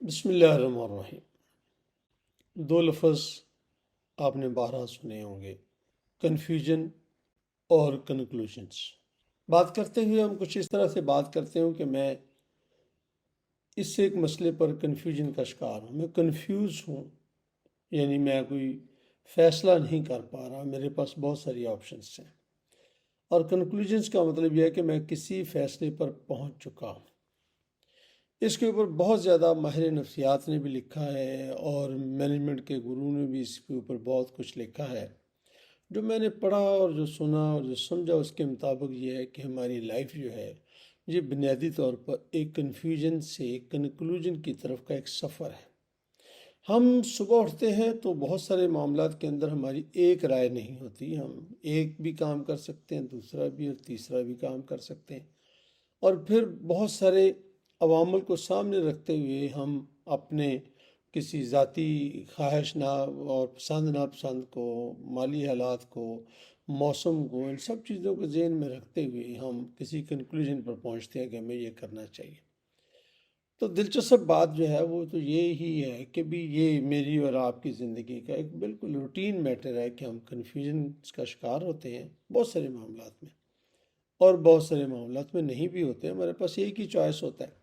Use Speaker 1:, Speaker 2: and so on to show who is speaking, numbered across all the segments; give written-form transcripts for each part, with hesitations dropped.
Speaker 1: بسم اللہ الرحمن الرحیم۔ دو لفظ آپ نے بارہا سنے ہوں گے، کنفیوژن اور کنکلوژنس۔ بات کرتے ہوئے ہم کچھ اس طرح سے بات کرتے ہوں کہ میں اس سے ایک مسئلے پر کنفیوژن کا شکار ہوں، میں کنفیوز ہوں، یعنی میں کوئی فیصلہ نہیں کر پا رہا، میرے پاس بہت ساری آپشنس ہیں۔ اور کنکلوژنس کا مطلب یہ ہے کہ میں کسی فیصلے پر پہنچ چکا ہوں۔ اس کے اوپر بہت زیادہ ماہر نفسیات نے بھی لکھا ہے اور مینجمنٹ کے گرو نے بھی اس کے اوپر بہت کچھ لکھا ہے۔ جو میں نے پڑھا اور جو سنا اور جو سمجھا اس کے مطابق یہ ہے کہ ہماری لائف جو ہے یہ بنیادی طور پر ایک کنفیوژن سے ایک کنکلوژن کی طرف کا ایک سفر ہے۔ ہم صبح اٹھتے ہیں تو بہت سارے معاملات کے اندر ہماری ایک رائے نہیں ہوتی، ہم ایک بھی کام کر سکتے ہیں، دوسرا بھی اور تیسرا بھی کام کر سکتے ہیں، اور پھر بہت سارے عوامل کو سامنے رکھتے ہوئے ہم اپنے کسی ذاتی خواہش اور پسند ناپسند کو، مالی حالات کو، موسم کو، ان سب چیزوں کو ذہن میں رکھتے ہوئے ہم کسی کنکلوژن پر پہنچتے ہیں کہ ہمیں یہ کرنا چاہیے۔ تو دلچسپ بات جو ہے وہ تو یہی ہے کہ بھی یہ میری اور آپ کی زندگی کا ایک بالکل روٹین میٹر ہے کہ ہم کنفیوژن کا شکار ہوتے ہیں بہت سارے معاملات میں، اور بہت سارے معاملات میں نہیں بھی ہوتے ہیں۔ ہمارے پاس ایک ہی چوائس ہوتا ہے،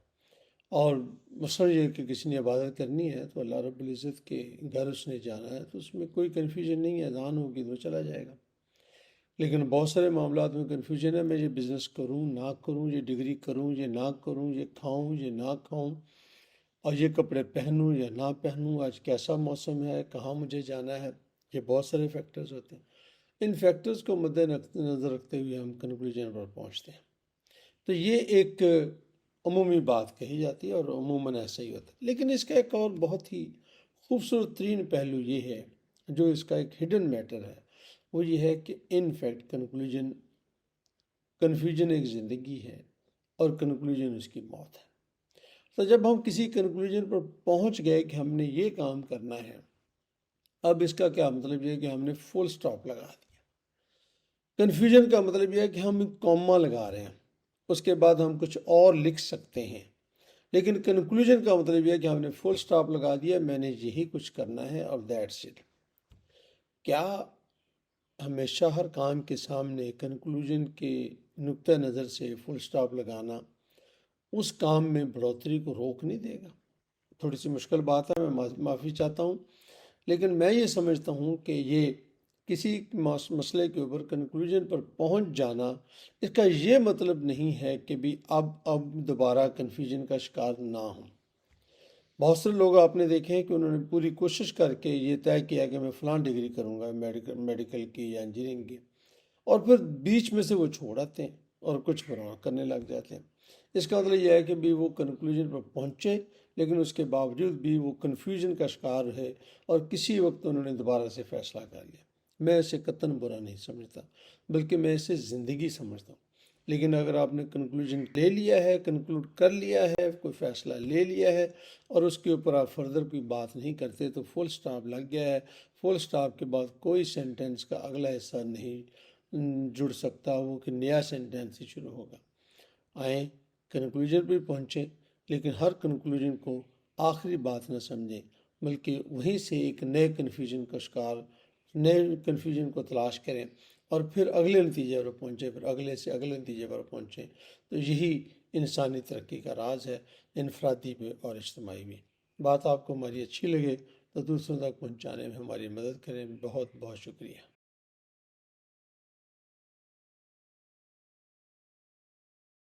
Speaker 1: اور مثلا یہ کہ کسی نے عبادت کرنی ہے تو اللہ رب العزت کے گھر اس نے جانا ہے تو اس میں کوئی کنفیوژن نہیں ہے، اذان ہوگی تو چلا جائے گا۔ لیکن بہت سارے معاملات میں کنفیوژن ہے، میں یہ بزنس کروں نہ کروں، یہ ڈگری کروں یہ نہ کروں، یہ کھاؤں یہ نہ کھاؤں، اور یہ کپڑے پہنوں یا نہ پہنوں، آج کیسا موسم ہے، کہاں مجھے جانا ہے۔ یہ بہت سارے فیکٹرز ہوتے ہیں۔ ان فیکٹرز کو مد نظر رکھتے ہوئے ہم کنکلوژن پر پہنچتے ہیں۔ تو یہ ایک عمومی بات کہی جاتی ہے اور عموماً ایسا ہی ہوتا ہے، لیکن اس کا ایک اور بہت ہی خوبصورت ترین پہلو یہ ہے جو اس کا ایک ہڈن میٹر ہے، وہ یہ ہے کہ ان فیکٹ کنفیوژن ایک زندگی ہے اور کنکلوژن اس کی موت ہے۔ تو جب ہم کسی کنکلوژن پر پہنچ گئے کہ ہم نے یہ کام کرنا ہے، اب اس کا کیا مطلب یہ ہے کہ ہم نے فل سٹاپ لگا دیا۔ کنفیوژن کا مطلب یہ ہے کہ ہم کوما لگا رہے ہیں، اس کے بعد ہم کچھ اور لکھ سکتے ہیں، لیکن کنکلوژن کا مطلب یہ ہے کہ ہم نے فل سٹاپ لگا دیا، میں نے یہی کچھ کرنا ہے اور دیٹس اٹ۔ کیا ہمیشہ ہر کام کے سامنے کنکلوژن کے نقطہ نظر سے فل سٹاپ لگانا اس کام میں بڑھوتری کو روک نہیں دے گا؟ تھوڑی سی مشکل بات ہے، میں معافی چاہتا ہوں، لیکن میں یہ سمجھتا ہوں کہ یہ کسی مسئلے کے اوپر کنکلوژن پر پہنچ جانا، اس کا یہ مطلب نہیں ہے کہ بھی اب دوبارہ کنفیوژن کا شکار نہ ہوں۔ بہت سے لوگ آپ نے دیکھے ہیں کہ انہوں نے پوری کوشش کر کے یہ طے کیا کہ میں فلاں ڈگری کروں گا، میڈیکل کی یا انجینئرنگ کی، اور پھر بیچ میں سے وہ چھوڑ آتے ہیں اور کچھ اور کرنے لگ جاتے ہیں۔ اس کا مطلب یہ ہے کہ بھی وہ کنکلوژن پر پہنچے، لیکن اس کے باوجود بھی وہ کنفیوژن کا شکار ہے اور کسی وقت انہوں نے دوبارہ سے فیصلہ کر لیا۔ میں اسے قطعاً برا نہیں سمجھتا، بلکہ میں اسے زندگی سمجھتا ہوں۔ لیکن اگر آپ نے کنکلوژن لے لیا ہے، کنکلوڈ کر لیا ہے، کوئی فیصلہ لے لیا ہے اور اس کے اوپر آپ فردر کوئی بات نہیں کرتے تو فل سٹاپ لگ گیا ہے۔ فل سٹاپ کے بعد کوئی سینٹنس کا اگلا حصہ نہیں جڑ سکتا، وہ کہ نیا سینٹنس ہی شروع ہوگا۔ آئیں کنکلوژن پہ پہنچیں، لیکن ہر کنکلوژن کو آخری بات نہ سمجھیں، بلکہ وہیں سے ایک نئے کنفیوژن کا شکار، نئے کنفیوژن کو تلاش کریں اور پھر اگلے نتیجے پر پہنچیں، پھر اگلے سے اگلے نتیجے پر پہنچیں۔ تو یہی انسانی ترقی کا راز ہے، انفرادی بھی اور اجتماعی بھی۔ بات آپ کو ہماری اچھی لگے تو دوسروں تک پہنچانے میں ہماری مدد کریں۔ بہت بہت شکریہ۔